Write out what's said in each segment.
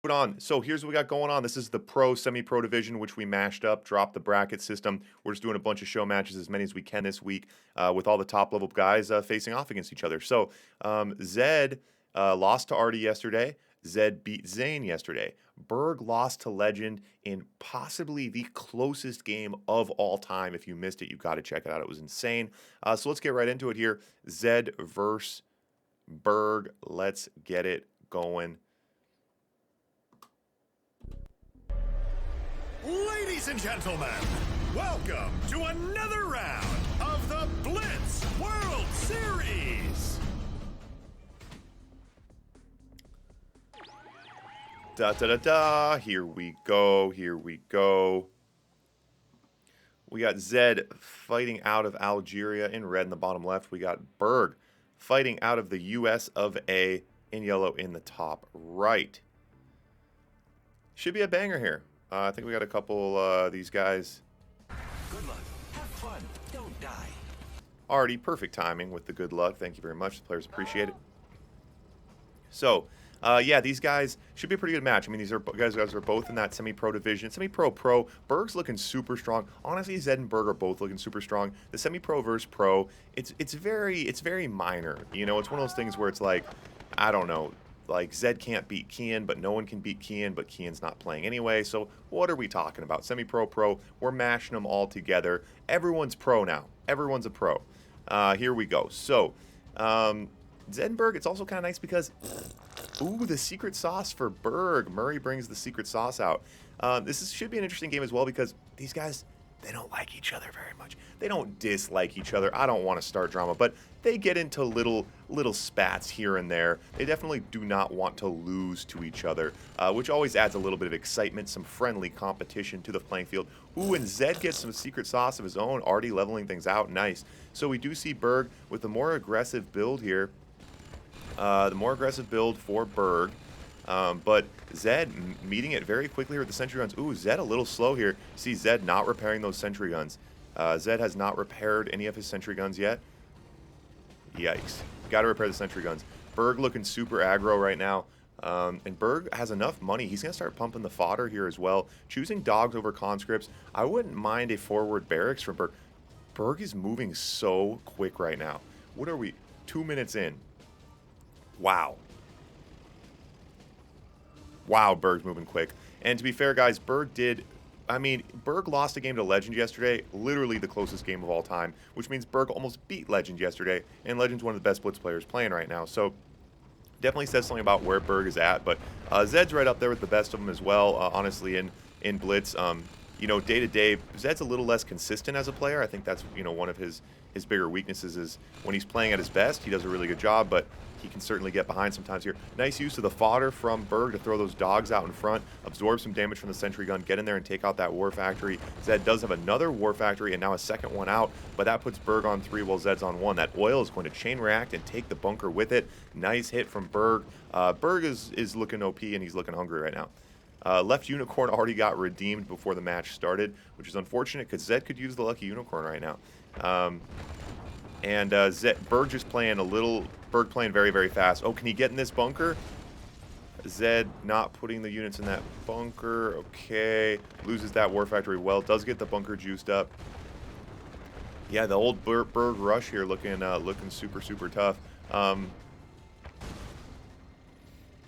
Put on. So here's what we got going on. This is the pro semi-pro division, which we mashed up, dropped the bracket system. We're just doing a bunch of show matches, as many as we can this week, with all the top level guys facing off against each other. So Zedd lost to Artie yesterday. Zedd beat Zane yesterday. Burg lost to Legend in possibly the closest game of all time. If you missed it, you've got to check it out. It was insane. So let's get right into it here. Zedd versus Burg. Let's get it going. Ladies and gentlemen, welcome to another round of the Blitz World Series. Da da da da. Here we go. Here we go. We got Zedd fighting out of Algeria in red in the bottom left. We got Burg fighting out of the US of A in yellow in the top right. Should be a banger here. I think we got a couple these guys. Good luck. Have fun. Don't die. Already perfect timing with the good luck. Thank you very much. The players appreciate it. So, yeah, these guys should be a pretty good match. I mean, these are guys are both in that semi-pro division. Semi-pro, pro. Burg's looking super strong. Honestly, Zedd and Burg are both looking super strong. The semi-pro versus pro, it's very minor. You know, it's one of those things where it's like, I don't know. Like, Zedd can't beat Kian, but no one can beat Kian, but Kian's not playing anyway, so what are we talking about? Semi-pro, pro, we're mashing them all together. Everyone's pro now. Everyone's a pro. Here we go. So, Zedd and Burg, it's also kind of nice because, ooh, the secret sauce for Burg. Murray brings the secret sauce out. Should be an interesting game as well because these guys, they don't like each other very much. They don't dislike each other. I don't want to start drama, but they get into little spats here and there. They definitely do not want to lose to each other, which always adds a little bit of excitement, some friendly competition to the playing field. Ooh, and Zedd gets some secret sauce of his own, already leveling things out. Nice. So we do see Burg with the more aggressive build here. The more aggressive build for Burg. But Zedd meeting it very quickly here with the sentry guns. Ooh, Zedd a little slow here. See Zedd not repairing those sentry guns. Zedd has not repaired any of his sentry guns yet. Yikes. Got to repair the sentry guns. Burg looking super aggro right now. And Burg has enough money. He's going to start pumping the fodder here as well. Choosing dogs over conscripts. I wouldn't mind a forward barracks from Burg. Burg is moving so quick right now. What are we? 2 minutes in. Wow. Wow, Burg's moving quick. And to be fair, guys, Burg lost a game to Legend yesterday, literally the closest game of all time, which means Burg almost beat Legend yesterday, and Legend's one of the best Blitz players playing right now. So definitely says something about where Burg is at, but Zedd's right up there with the best of them as well, honestly, in Blitz. You know, day to day, Zedd's a little less consistent as a player. I think that's, you know, one of his bigger weaknesses is when he's playing at his best, he does a really good job, but he can certainly get behind sometimes here. Nice use of the fodder from Burg to throw those dogs out in front, absorb some damage from the sentry gun, get in there and take out that war factory. Zedd does have another war factory and now a second one out, but that puts Burg on 3 while Zedd's on 1. That oil is going to chain react and take the bunker with it. Nice hit from Burg. Burg is looking OP and he's looking hungry right now. Left Unicorn already got redeemed before the match started, which is unfortunate because Zedd could use the lucky Unicorn right now. Burg just playing Burg playing very, very fast. Oh, can he get in this bunker? Zedd not putting the units in that bunker. Okay. Loses that war factory well. Does get the bunker juiced up. Yeah, the old Burg rush here looking super, super tough.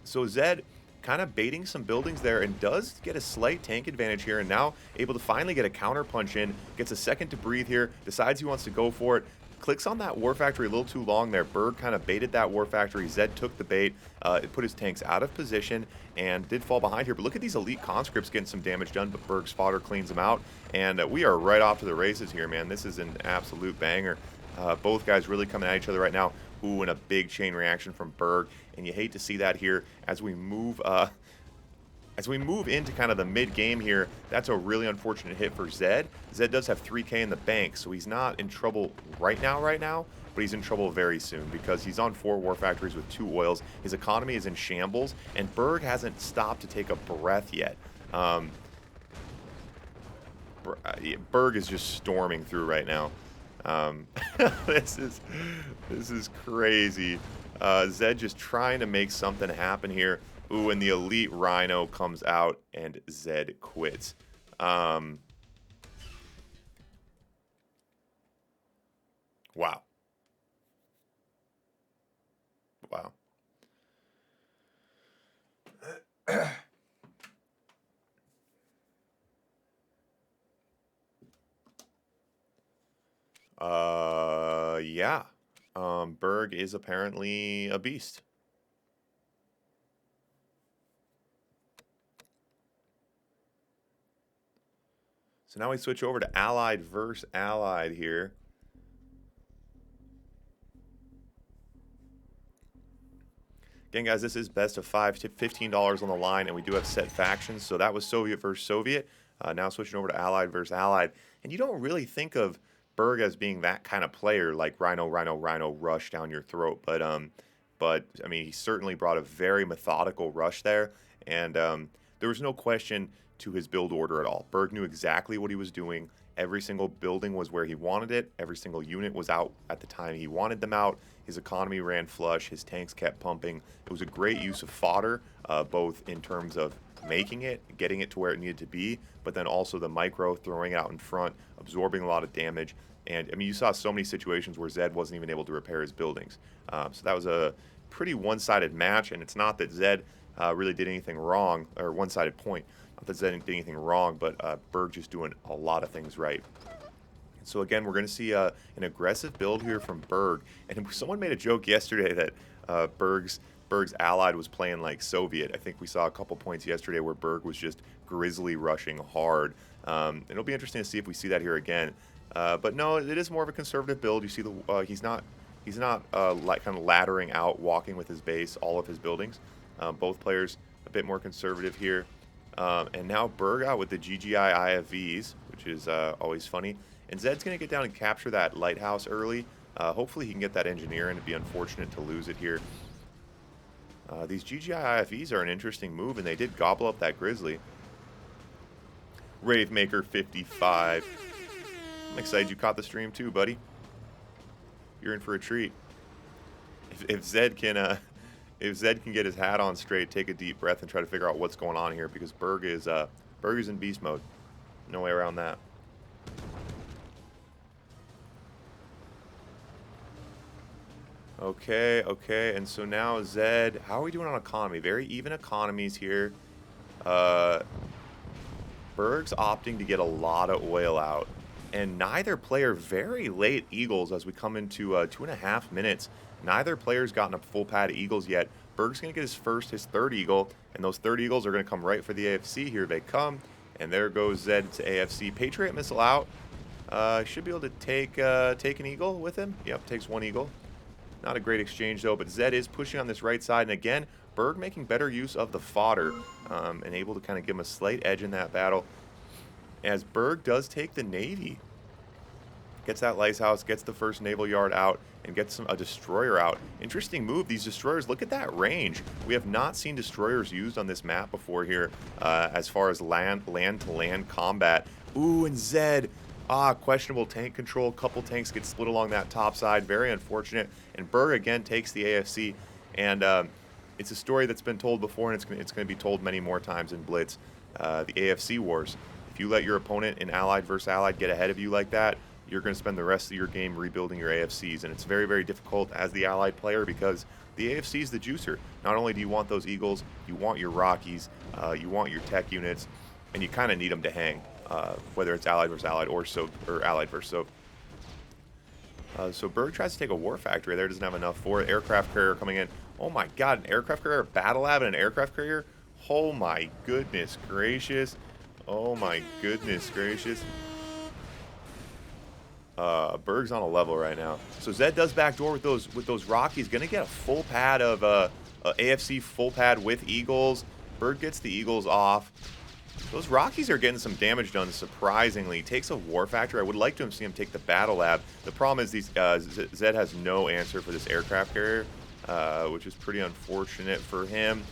So Zedd kind of baiting some buildings there and does get a slight tank advantage here and now able to finally get a counter punch in, gets a second to breathe here, decides he wants to go for it, clicks on that war factory a little too long there. Burg kind of baited that war factory. Zedd took the bait, it put his tanks out of position and did fall behind here, but look at these elite conscripts getting some damage done, but Burg's fodder cleans them out, and we are right off to the races here, man. This is an absolute banger. Both guys really coming at each other right now. Ooh, and a big chain reaction from Burg, and you hate to see that here as we move into kind of the mid-game here. That's a really unfortunate hit for Zedd. Zedd does have 3K in the bank, so he's not in trouble right now, but he's in trouble very soon because he's on 4 war factories with 2 oils. His economy is in shambles, and Burg hasn't stopped to take a breath yet. Burg is just storming through right now. This is crazy. Zedd just trying to make something happen here. Ooh, and the elite Rhino comes out and Zedd quits. Wow. Wow. Yeah. Burg is apparently a beast. So now we switch over to Allied versus Allied here. Again, guys, this is best of 5, $15 on the line, and we do have set factions. So that was Soviet versus Soviet. Now switching over to Allied versus Allied. And you don't really think of Burg as being that kind of player, like Rhino, Rhino, Rhino, rush down your throat. But I mean, he certainly brought a very methodical rush there. And there was no question to his build order at all. Burg knew exactly what he was doing. Every single building was where he wanted it. Every single unit was out at the time he wanted them out. His economy ran flush. His tanks kept pumping. It was a great use of fodder, both in terms of making it, getting it to where it needed to be, but then also the micro, throwing it out in front, absorbing a lot of damage. And, I mean, you saw so many situations where Zedd wasn't even able to repair his buildings. So that was a pretty one-sided match, and it's not that Zedd really did anything wrong, or one-sided point. Not that Zedd did anything wrong, but Burg just doing a lot of things right. So again, we're going to see an aggressive build here from Burg. And someone made a joke yesterday that Burg's Allied was playing like Soviet. I think we saw a couple points yesterday where Burg was just grizzly rushing hard. And it'll be interesting to see if we see that here again. But no, it is more of a conservative build. You see he's not like kind of laddering out, walking with his base, all of his buildings. Both players a bit more conservative here. And now Burg out with the GGI IFVs, which is always funny. And Zedd's going to get down and capture that lighthouse early. Hopefully he can get that engineer in. It'd be unfortunate to lose it here. These GGI IFVs are an interesting move, and they did gobble up that grizzly. Wravemaker 55. I'm excited you caught the stream too, buddy. You're in for a treat. If Zedd can get his hat on straight, take a deep breath, and try to figure out what's going on here, because Burg is in beast mode. No way around that. Okay, and so now Zedd, how are we doing on economy? Very even economies here. Burg's opting to get a lot of oil out. And neither player, very late Eagles as we come into 2.5 minutes. Neither player's gotten a full pad of Eagles yet. Burg's going to get his third Eagle, and those third Eagles are going to come right for the AFC. Here they come, and there goes Zedd to AFC. Patriot missile out. Should be able to take an Eagle with him. Yep, takes one Eagle. Not a great exchange, though, but Zedd is pushing on this right side. And again, Burg making better use of the fodder and able to kind of give him a slight edge in that battle. As Burg does take the Navy. Gets that lighthouse, gets the first naval yard out, and gets a destroyer out. Interesting move. These destroyers, look at that range. We have not seen destroyers used on this map before here as far as land-to-land combat. Ooh, and Zedd. Questionable tank control. Couple tanks get split along that top side. Very unfortunate. And Burg again takes the AFC. And it's a story that's been told before, and it's going to be told many more times in Blitz. The AFC wars. If you let your opponent in Allied versus Allied get ahead of you like that, you're going to spend the rest of your game rebuilding your AFCs. And it's very, very difficult as the Allied player because the AFC is the juicer. Not only do you want those Eagles, you want your Rockies, you want your tech units, and you kind of need them to hang. Whether it's Allied versus Allied or Allied versus Soap. So Burg tries to take a war factory there, doesn't have enough for it. Aircraft carrier coming in. Oh my god, an aircraft carrier, battle lab, and an aircraft carrier? Oh my goodness gracious. Oh my goodness gracious. Burg's on a level right now. So Zedd does backdoor with those Rockies. Gonna get a full pad of AFC full pad with Eagles. Burg gets the Eagles off. Those Rockies are getting some damage done, surprisingly. He takes a war factory. I would like to see him take the battle lab. The problem is Zedd has no answer for this aircraft carrier, which is pretty unfortunate for him.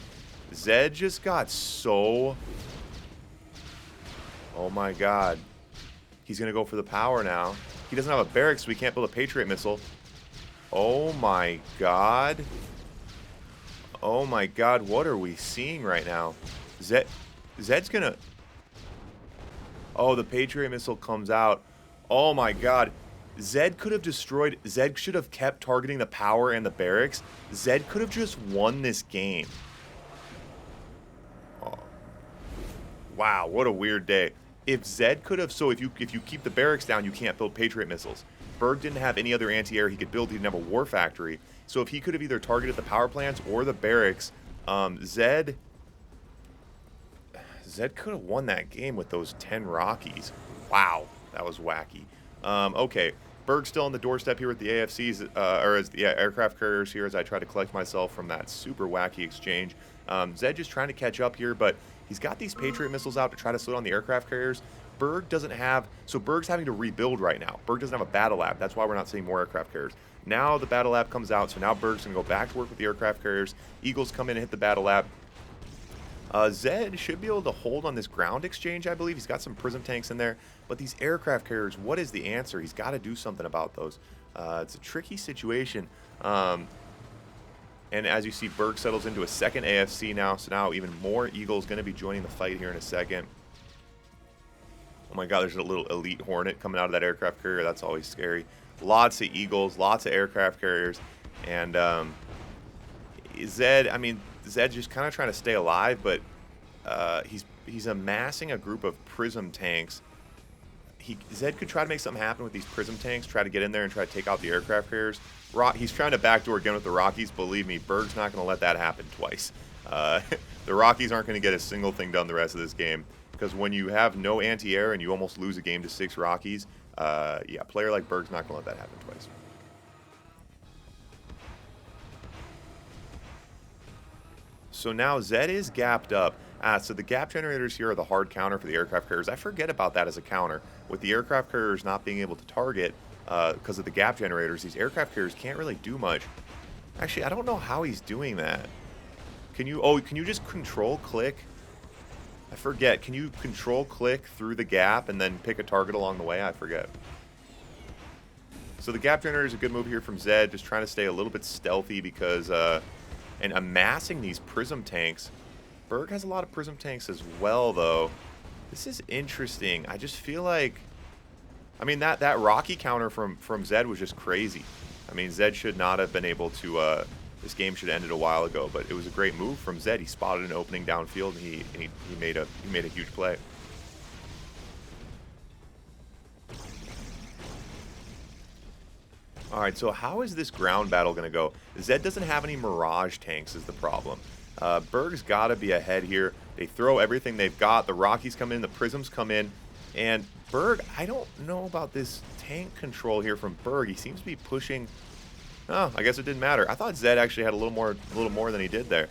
Zedd just got so... Oh my god. He's going to go for the power now. He doesn't have a barracks, so he can't build a Patriot missile. Oh my god. Oh my god, what are we seeing right now? Zedd's gonna... Oh, the Patriot missile comes out. Oh my god. Zedd could have destroyed... Zedd should have kept targeting the power and the barracks. Zedd could have just won this game. Oh. Wow, what a weird day. If Zedd could have... So if you keep the barracks down, you can't build Patriot missiles. Burg didn't have any other anti-air he could build. He didn't have a war factory. So if he could have either targeted the power plants or the barracks, Zedd could have won that game with those 10 Rockies. Wow, that was wacky. Okay, Burg's still on the doorstep here with the AFCs, or as the aircraft carriers here as I try to collect myself from that super wacky exchange. Zedd just trying to catch up here, but he's got these Patriot missiles out to try to slow down the aircraft carriers. Burg doesn't have, so Burg's having to rebuild right now. Burg doesn't have a battle lab. That's why we're not seeing more aircraft carriers. Now the battle lab comes out, so now Burg's going to go back to work with the aircraft carriers. Eagles come in and hit the battle lab. Zedd should be able to hold on this ground exchange, I believe. He's got some prism tanks in there. But these aircraft carriers, what is the answer? He's got to do something about those. It's a tricky situation. And as you see, Burg settles into a second AFC now. So now even more Eagles going to be joining the fight here in a second. Oh my god, there's a little elite Hornet coming out of that aircraft carrier. That's always scary. Lots of Eagles, lots of aircraft carriers. And Zedd, I mean, Zedd's just kind of trying to stay alive, but he's amassing a group of prism tanks. Zedd could try to make something happen with these prism tanks, try to get in there and try to take out the aircraft carriers. He's trying to backdoor again with the Rockies. Believe me, Burg's not going to let that happen twice. The Rockies aren't going to get a single thing done the rest of this game, because when you have no anti-air and you almost lose a game to 6 Rockies, yeah, a player like Burg's not going to let that happen twice. So now Zedd is gapped up. So the gap generators here are the hard counter for the aircraft carriers. I forget about that as a counter. With the aircraft carriers not being able to target because of the gap generators, these aircraft carriers can't really do much. Actually, I don't know how he's doing that. Can you just control click? I forget. Can you control click through the gap and then pick a target along the way? I forget. So the gap generator is a good move here from Zedd, just trying to stay a little bit stealthy because and amassing these prism tanks. Burg has a lot of prism tanks as well, though. This is interesting. I just feel like, I mean, that Rocky counter from Zedd was just crazy. I mean, Zedd should not have been able to. This game should have ended a while ago, but it was a great move from Zedd. He spotted an opening downfield, and he made a huge play. All right, so how is this ground battle going to go? Zedd doesn't have any Mirage tanks is the problem. Burg's got to be ahead here. They throw everything they've got. The Rockies come in, the Prisms come in, and Burg, I don't know about this tank control here from Burg. He seems to be pushing. Oh, I guess it didn't matter. I thought Zedd actually had a little more than he did there.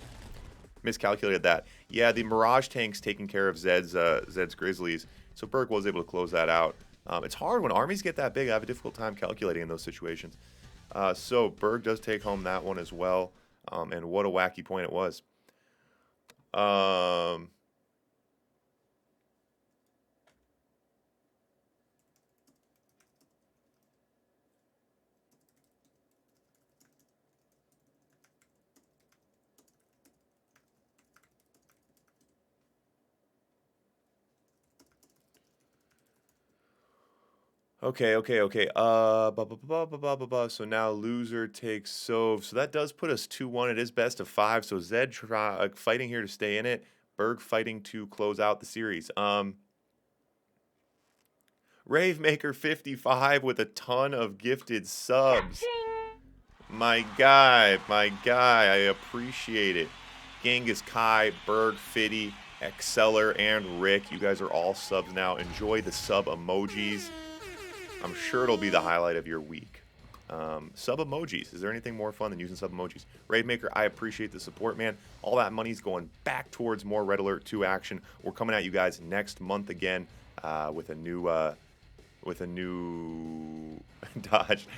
Miscalculated that. Yeah, the Mirage tank's taking care of Zedd's Grizzlies, so Burg was able to close that out. It's hard when armies get that big. I have a difficult time calculating in those situations. So Burg does take home that one as well, and what a wacky point it was. Okay. So now loser takes Sove. So that does put us 2-1. It is best of 5. So Zedd fighting here to stay in it. Burg fighting to close out the series. Ravemaker 55 with a ton of gifted subs. My guy. I appreciate it. Genghis Kai, Burg, Fiddy, Exceller, and Rick. You guys are all subs now. Enjoy the sub emojis. I'm sure it'll be the highlight of your week. Sub emojis. Is there anything more fun than using sub emojis? Ravemaker, I appreciate the support, man. All that money's going back towards more Red Alert 2 action. We're coming at you guys next month again with a new dodge,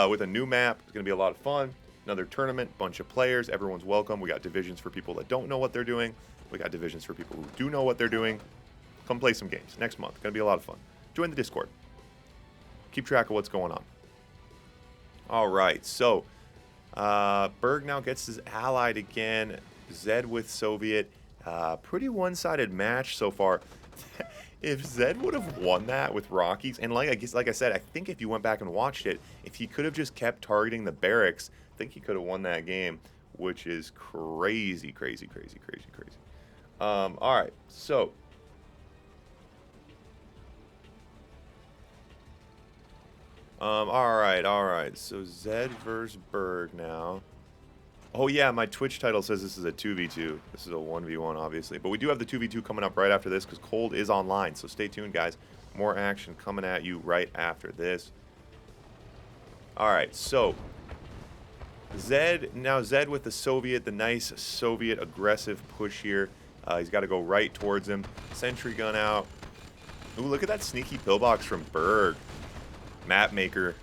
with a new map. It's gonna be a lot of fun. Another tournament, bunch of players. Everyone's welcome. We got divisions for people that don't know what they're doing. We got divisions for people who do know what they're doing. Come play some games next month. Gonna be a lot of fun. Join the Discord. Keep track of what's going on. All right, so Burg now gets his allied again. Zedd with Soviet. Pretty one-sided match so far. If Zedd would have won that with Rockies, and like I said, I think if you went back and watched it, if he could have just kept targeting the barracks, I think he could have won that game, which is crazy, crazy, crazy, crazy, crazy. All right, so all right. So Zedd versus Burg now. Oh yeah, my Twitch title says this is a 2v2. This is a 1v1, obviously. But we do have the 2v2 coming up right after this because Cold is online. So stay tuned, guys. More action coming at you right after this. All right, so Zedd with the Soviet, the nice Soviet aggressive push here. He's got to go right towards him. Sentry gun out. Ooh, look at that sneaky pillbox from Burg. Map maker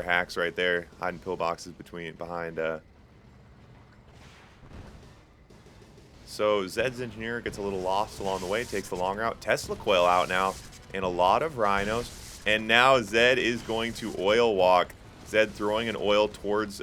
hacks right there, hiding pillboxes behind. So Zedd's engineer gets a little lost along the way, takes the long route. Tesla coil out now, and a lot of rhinos. And now Zedd is going to oil walk. Zedd throwing an oil towards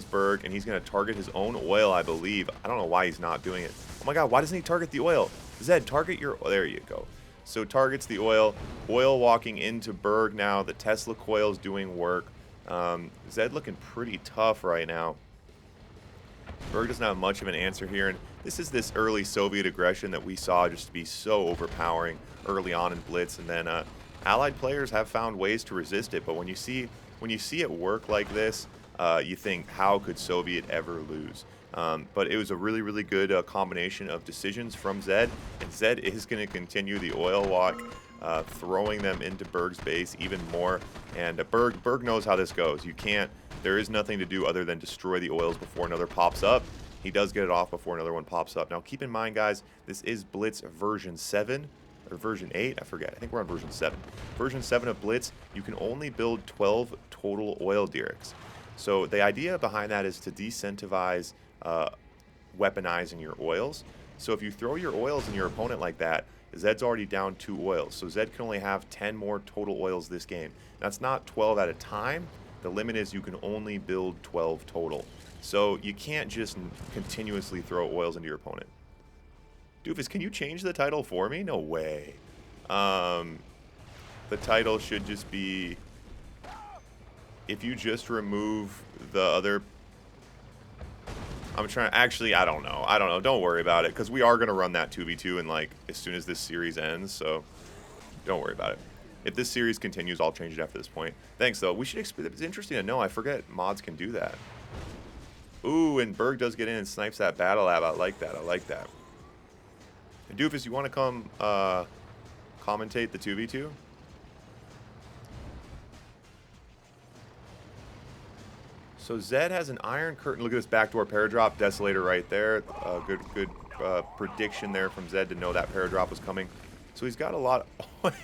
Burg, and he's going to target his own oil, I believe. I don't know why he's not doing it. Oh my God, why doesn't he target the oil? Zedd, target your. There you go. So targets the oil walking into Burg now. The Tesla coil's doing work. Zedd looking pretty tough right now. Burg doesn't have much of an answer here, and this is this early Soviet aggression that we saw just to be so overpowering early on in Blitz, and then Allied players have found ways to resist it. But when you see it work like this, you think, how could Soviet ever lose? But it was a really, really good combination of decisions from Zedd, and Zedd is going to continue the oil walk, throwing them into Burg's base even more. And Burg knows how this goes. There is nothing to do other than destroy the oils before another pops up. He does get it off before another one pops up. Now keep in mind, guys, this is Blitz version 7 or version 8. I forget. I think we're on version 7. Version 7 of Blitz, you can only build 12 total oil derricks. So the idea behind that is to decentivize weaponizing your oils. So if you throw your oils in your opponent like that, Zedd's already down 2 oils. So Zedd can only have 10 more total oils this game. That's not 12 at a time. The limit is you can only build 12 total. So you can't just continuously throw oils into your opponent. Doofus, can you change the title for me? No way. The title should just be, if you just remove the other. Actually, I don't know. Don't worry about it, because we are going to run that 2v2 like as soon as this series ends, so don't worry about it. If this series continues, I'll change it after this point. Thanks, though. It's interesting to know. I forget mods can do that. Ooh, and Burg does get in and snipes that battle lab. I like that. And Doofus, you want to come commentate the 2v2? So Zedd has an iron curtain. Look at this backdoor paradrop. Desolator right there. Good prediction there from Zedd to know that paradrop was coming. So he's got a lot of...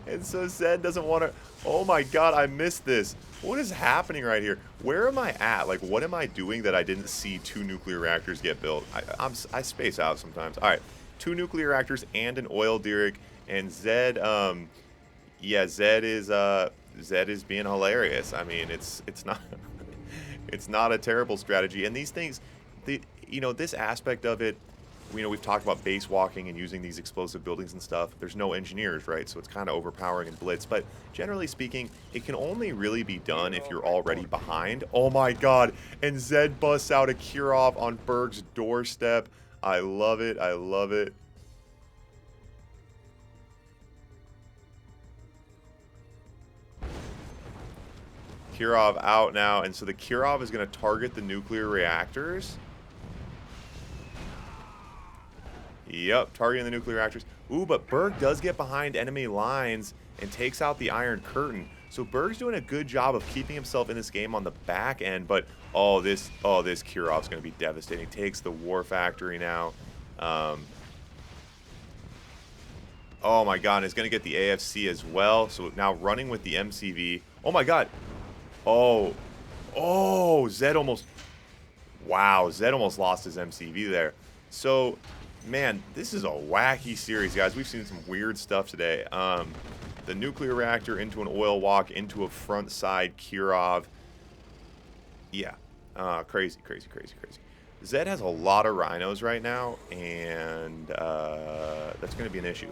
And so Zedd doesn't want to... Oh my God, I missed this. What is happening right here? Where am I at? Like, what am I doing that I didn't see 2 nuclear reactors get built? I space out sometimes. All right, 2 nuclear reactors and an oil derrick. And Zedd, yeah, Zedd is being hilarious. I mean, it's not... It's not a terrible strategy. And these things, this aspect of it, we've talked about base walking and using these explosive buildings and stuff. There's no engineers, right? So it's kind of overpowering in Blitz. But generally speaking, it can only really be done if you're already behind. Oh my God. And Zedd busts out a Kirov on Burg's doorstep. I love it. I love it. Kirov out now, and so the Kirov is going to target the nuclear reactors. Yep, targeting the nuclear reactors. Ooh, but Burg does get behind enemy lines and takes out the Iron Curtain. So Burg's doing a good job of keeping himself in this game on the back end, but this Kirov's going to be devastating. Takes the War Factory now. Oh my God, and is going to get the AFC as well. So now running with the MCV. Oh my God. Oh, Zedd almost, wow, Zedd almost lost his MCV there. So, man, this is a wacky series, guys. We've seen some weird stuff today. The nuclear reactor into an oil walk, into a front side Kirov. Yeah, Crazy, crazy, crazy, crazy. Zedd has a lot of rhinos right now, and that's going to be an issue.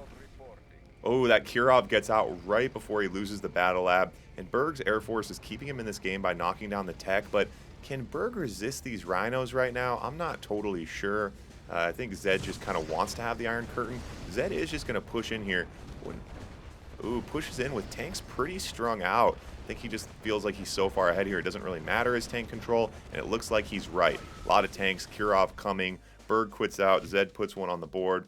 Oh, that Kirov gets out right before he loses the battle lab. And Burg's Air Force is keeping him in this game by knocking down the tech. But can Burg resist these rhinos right now? I'm not totally sure. I think Zedd just kind of wants to have the Iron Curtain. Zedd is just going to push in here. Ooh, pushes in with tanks pretty strung out. I think he just feels like he's so far ahead here. It doesn't really matter his tank control. And it looks like he's right. A lot of tanks. Kirov coming. Burg quits out. Zedd puts one on the board.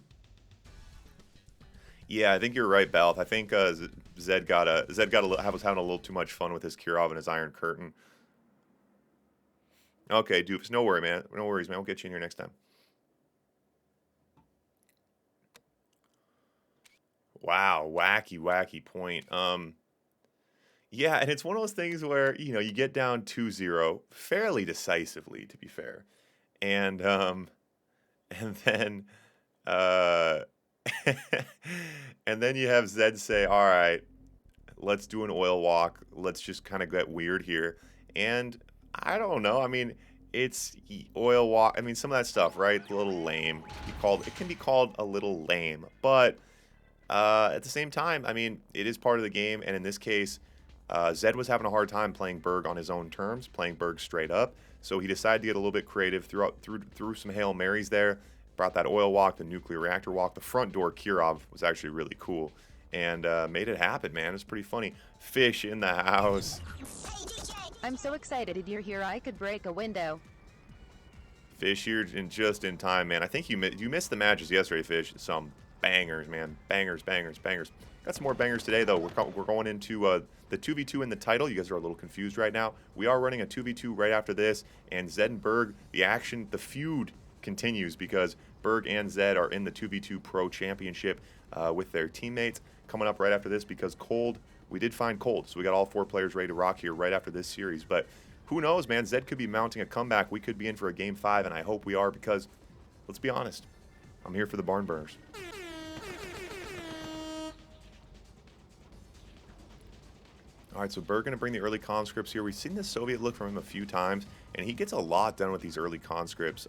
Yeah, I think you're right, Balth. I think Zedd was having a little too much fun with his Kirov and his Iron Curtain. Okay, Doofus, no worry, man. No worries, man. We'll get you in here next time. Wow, wacky, wacky point. Yeah, and it's one of those things where, you know, you get down 2-0 fairly decisively, to be fair. And then and then you have Zedd say, all right, let's do an oil walk. Let's just kind of get weird here. And I don't know. I mean, it's oil walk. I mean, some of that stuff, right? A little lame. It can be called a little lame. But at the same time, I mean, it is part of the game. And in this case, Zedd was having a hard time playing Burg on his own terms, playing Burg straight up. So he decided to get a little bit creative, threw some Hail Marys there. Brought that oil walk, the nuclear reactor walk. The front door Kirov was actually really cool. And made it happen, man. It was pretty funny. Fish in the house. I'm so excited you're here. I could break a window. Fish here just in time, man. I think you missed the matches yesterday, Fish. Some bangers, man. Bangers, bangers, bangers. Got some more bangers today, though. We're going into the 2v2 in the title. You guys are a little confused right now. We are running a 2v2 right after this. And Zedd and Burg, the feud continues because Burg and Zedd are in the 2v2 Pro Championship with their teammates coming up right after this because we did find Cold. So we got all 4 players ready to rock here right after this series. But who knows, man? Zedd could be mounting a comeback. We could be in for a Game 5, and I hope we are because, let's be honest, I'm here for the barn burners. All right, so Burg going to bring the early conscripts here. We've seen the Soviet look from him a few times, and he gets a lot done with these early conscripts,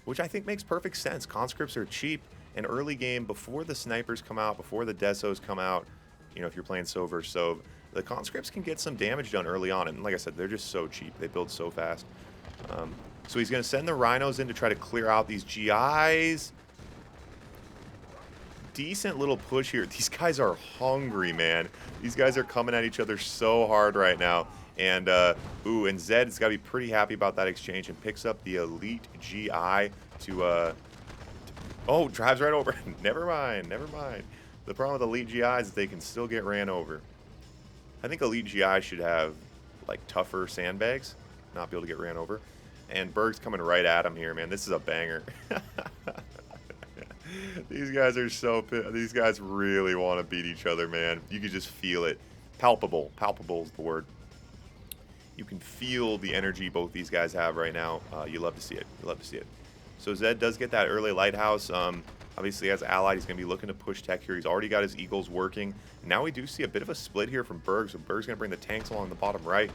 which I think makes perfect sense. Conscripts are cheap. An early game, before the snipers come out, before the Desos come out, you know, if you're playing Sov versus Sov, the conscripts can get some damage done early on. And like I said, they're just so cheap. They build so fast. So he's going to send the rhinos in to try to clear out these GIs. Decent little push here. These guys are hungry, man. These guys are coming at each other so hard right now. And, and Zedd's got to be pretty happy about that exchange and picks up the elite GI to, oh, drives right over. Never mind, never mind. The problem with elite GIs is they can still get ran over. I think elite GI should have, like, tougher sandbags, not be able to get ran over. And Burg's coming right at him here, man. This is a banger. These guys are so pissed. These guys really want to beat each other, man. You can just feel it. Palpable. Palpable is the word. You can feel the energy both these guys have right now. You love to see it. You love to see it. So Zedd does get that early lighthouse. Obviously, as allied, he's going to be looking to push tech here. He's already got his Eagles working. Now we do see a bit of a split here from Burg. So Burg's going to bring the tanks along the bottom right.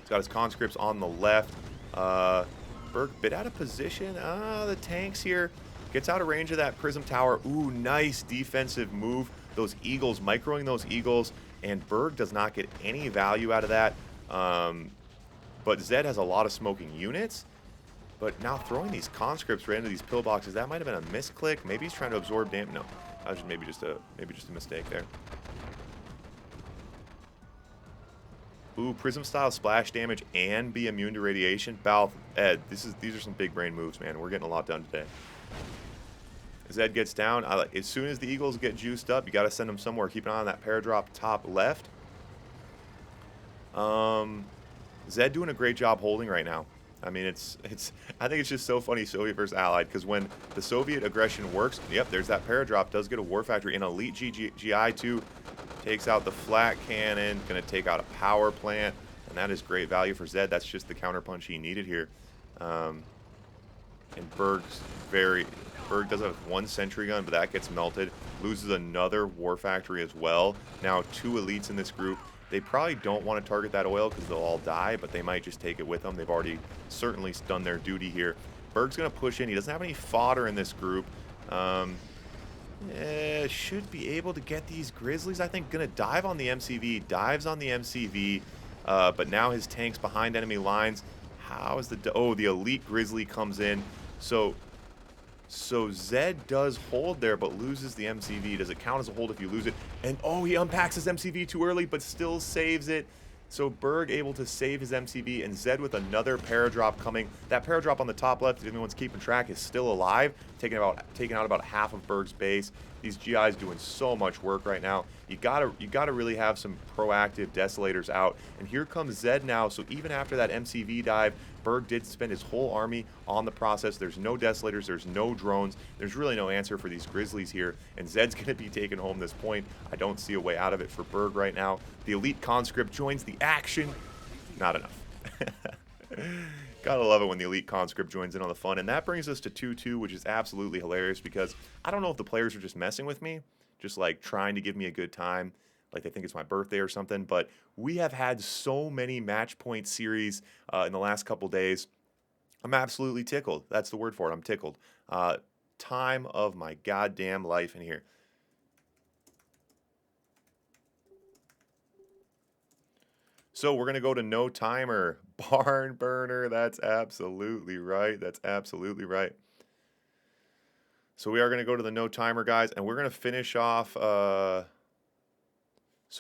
He's got his conscripts on the left. Burg bit out of position. The tanks here. Gets out of range of that prism tower. Ooh, nice defensive move. Those Eagles, microing those Eagles. And Burg does not get any value out of that. But Zedd has a lot of smoking units. But now throwing these conscripts right into these pillboxes, that might have been a misclick. Maybe he's trying to absorb damage. No, that was maybe just a mistake there. Ooh, prism style splash damage and be immune to radiation. Balth, Ed, these are some big brain moves, man. We're getting a lot done today. Zedd gets down. As soon as the Eagles get juiced up, you got to send them somewhere. Keep an eye on that paradrop top left. Zedd doing a great job holding right now. I mean, I think it's just so funny, Soviet versus Allied, because when the Soviet aggression works, yep, there's that paradrop, does get a war factory. An elite GI too, takes out the flat cannon, gonna take out a power plant, and that is great value for Zedd. That's just the counterpunch he needed here. And Burg does have one sentry gun, but that gets melted. Loses another war factory as well. Now 2 elites in this group. They probably don't want to target that oil because they'll all die, but they might just take it with them. They've already certainly done their duty here. Burg's going to push in. He doesn't have any fodder in this group. Should be able to get these Grizzlies. I think going to dive on the MCV. Dives on the MCV, but now his tank's behind enemy lines. How is the... Oh, the elite Grizzly comes in. So Zedd does hold there, but loses the MCV. Does it count as a hold if you lose it? And oh, he unpacks his MCV too early, but still saves it. So Burg able to save his MCV, and Zedd with another paradrop coming. That paradrop on the top left, if anyone's keeping track, is still alive, taking out about half of Burg's base. These GIs doing so much work right now. You gotta really have some proactive Desolators out. And here comes Zedd now. So even after that MCV dive, Burg did spend his whole army on the process. There's no Desolators, there's no drones. There's really no answer for these Grizzlies here. And Zedd's gonna be taking home this point. I don't see a way out of it for Burg right now. The elite conscript joins the action. Not enough. Gotta love it when the elite conscript joins in on the fun. And that brings us to 2-2, which is absolutely hilarious because I don't know if the players are just messing with me, just like trying to give me a good time, like they think it's my birthday or something. But we have had so many match point series in the last couple days. I'm absolutely tickled. That's the word for it. I'm tickled. Time of my goddamn life in here. So we're going to go to no timer. Barn burner. That's absolutely right. That's absolutely right. So we are going to go to the no timer, guys, and we're going to finish off. So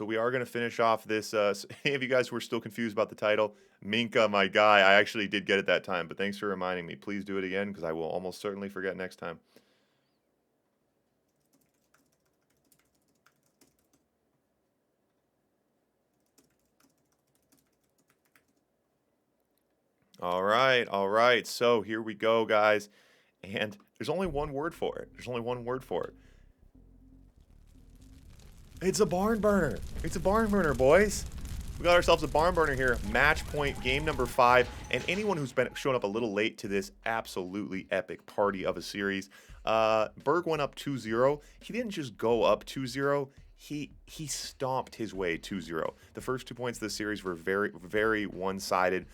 we are going to finish off this. Any of you guys who are still confused about the title, Minka, my guy, I actually did get it that time, but thanks for reminding me. Please do it again because I will almost certainly forget next time. All right. So here we go, guys. And there's only one word for it. There's only one word for it. It's a barn burner. It's a barn burner, boys. We got ourselves a barn burner here. Match point, game number 5. And anyone who's been showing up a little late to this absolutely epic party of a series, Burg went up 2-0. He didn't just go up 2-0. He stomped his way 2-0. The first 2 points of the series were very, very one-sided.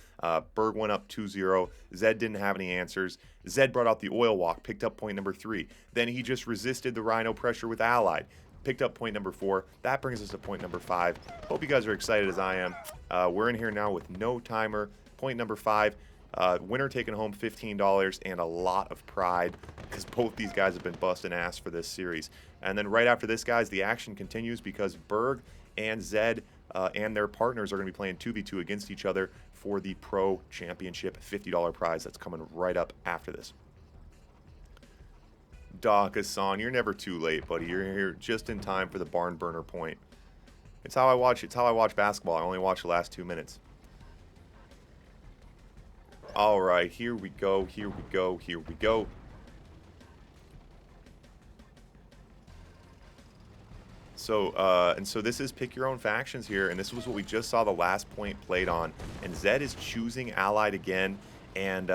Burg went up 2-0. Zedd didn't have any answers. Zedd brought out the oil walk, picked up point number 3. Then he just resisted the Rhino pressure with Allied, picked up point number 4. That brings us to point number 5. Hope you guys are excited as I am. We're in here now with no timer. Point number 5. Winner taking home $15 and a lot of pride because both these guys have been busting ass for this series. And then right after this, guys, the action continues because Burg and Zedd and their partners are going to be playing 2v2 against each other for the Pro Championship $50 prize that's coming right up after this. Doc Hassan, you're never too late, buddy. You're here just in time for the barn burner point. It's how I watch. It's how I watch basketball. I only watch the last 2 minutes. All right, here we go. Here we go. Here we go. So this is pick your own factions here, and this was what we just saw the last point played on. And Zedd is choosing Allied again, and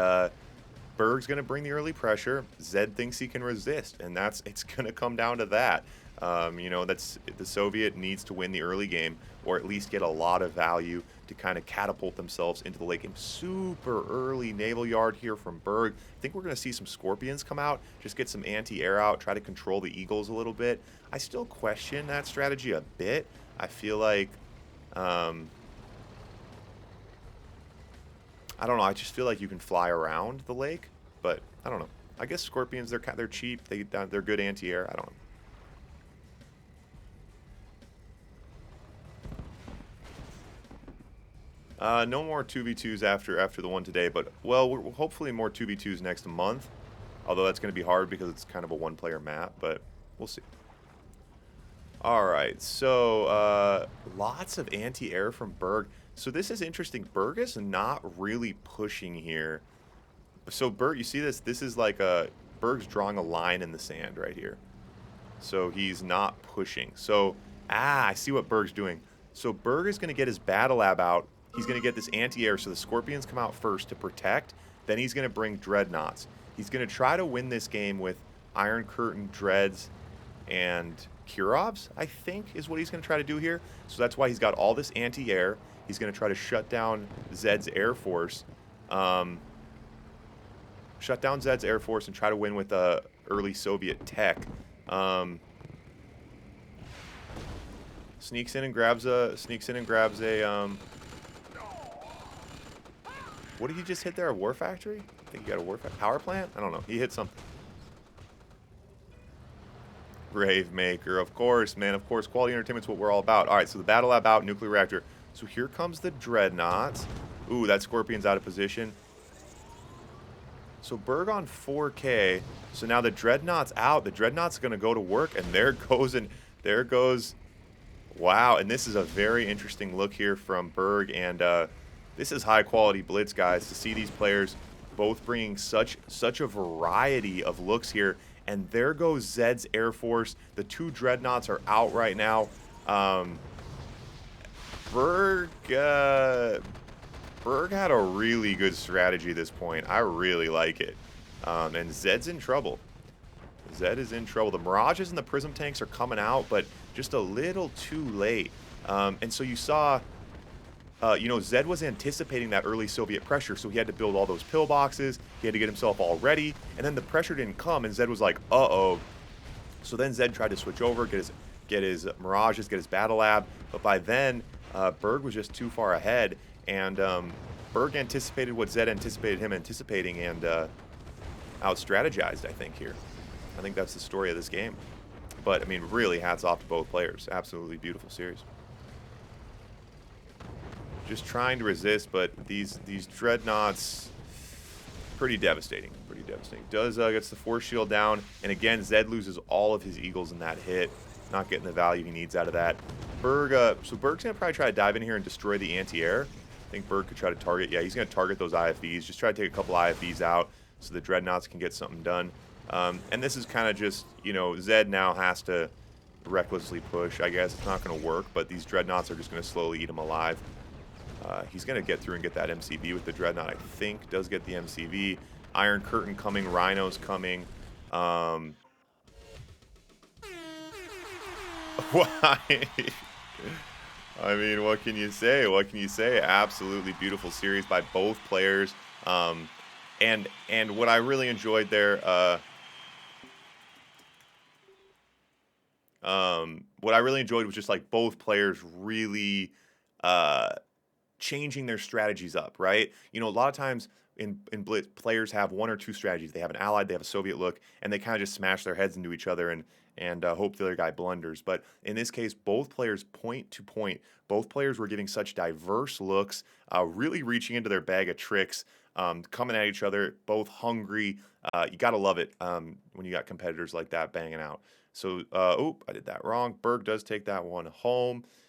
Burg's going to bring the early pressure. Zedd thinks he can resist, and it's going to come down to that. You know, that's the Soviet needs to win the early game, or at least get a lot of value to kind of catapult themselves into the late game. Super early naval yard here from Burg. I think we're going to see some Scorpions come out, just get some anti-air out, try to control the Eagles a little bit. I still question that strategy a bit. I feel like, I don't know. I just feel like you can fly around the lake, but I don't know. I guess Scorpions, they're cheap. They're good anti-air. I don't know. No more 2v2s after the one today, but, well, we're hopefully more 2v2s next month. Although that's going to be hard because it's kind of a one-player map, but we'll see. All right, so lots of anti-air from Burg. So this is interesting. Burg is not really pushing here. So Burg, you see this? This is like Burg's drawing a line in the sand right here. So he's not pushing. So, I see what Burg's doing. So Burg is going to get his battle lab out. He's going to get this anti-air, so the Scorpions come out first to protect. Then he's going to bring Dreadnoughts. He's going to try to win this game with Iron Curtain, Dreads, and Kurovs, I think, is what he's going to try to do here. So that's why he's got all this anti-air. He's going to try to shut down Zedd's Air Force. Shut down Zedd's Air Force and try to win with early Soviet tech. Sneaks in and grabs a. What did he just hit there? A war factory? I think he got a power plant? I don't know. He hit something. Brave Maker, of course, man. Of course, quality entertainment's what we're all about. All right, so the battle lab out, nuclear reactor. So here comes the dreadnoughts. Ooh, that Scorpion's out of position. So Burg on 4K. So now the dreadnought's out. The dreadnought's going to go to work, and there goes. Wow, and this is a very interesting look here from Burg, and this is high quality Blitz, guys. To see these players both bringing such a variety of looks here. And there goes Zedd's Air Force. The two dreadnoughts are out right now. Burg had a really good strategy at this point. I really like it. And Zedd's in trouble. Zedd is in trouble. The Mirages and the Prism tanks are coming out, but just a little too late. And so you saw, Zedd was anticipating that early Soviet pressure, so he had to build all those pillboxes. He had to get himself all ready, and then the pressure didn't come, and Zedd was like, uh-oh. So then Zedd tried to switch over, get his Mirages, get his Battle Lab, but by then, Burg was just too far ahead, and Burg anticipated what Zedd anticipated him anticipating, and out-strategized, I think, here. I think that's the story of this game. But, I mean, really hats off to both players. Absolutely beautiful series. Just trying to resist, but these dreadnoughts, pretty devastating. Pretty devastating. Gets the force shield down, and again, Zedd loses all of his eagles in that hit. Not getting the value he needs out of that. Burg, so Burg's going to probably try to dive in here and destroy the anti-air. I think Burg could try to target. Yeah, he's going to target those IFVs. Just try to take a couple IFVs out so the dreadnoughts can get something done. And this is kind of just, Zedd now has to recklessly push. I guess it's not going to work, but these dreadnoughts are just going to slowly eat him alive. He's going to get through and get that MCV with the dreadnought, I think. Does get the MCV. Iron Curtain coming. Rhino's coming. Why? I mean, what can you say? What can you say? Absolutely beautiful series by both players. And what I really enjoyed there, what I really enjoyed was just like both players really changing their strategies up, right? A lot of times in Blitz, players have one or two strategies. They have an allied, they have a Soviet look, and they kind of just smash their heads into each other and hope the other guy blunders. But in this case, both players point to point. Both players were giving such diverse looks, really reaching into their bag of tricks, coming at each other, both hungry. You got to love it when you got competitors like that banging out. So, I did that wrong. Burg does take that one home.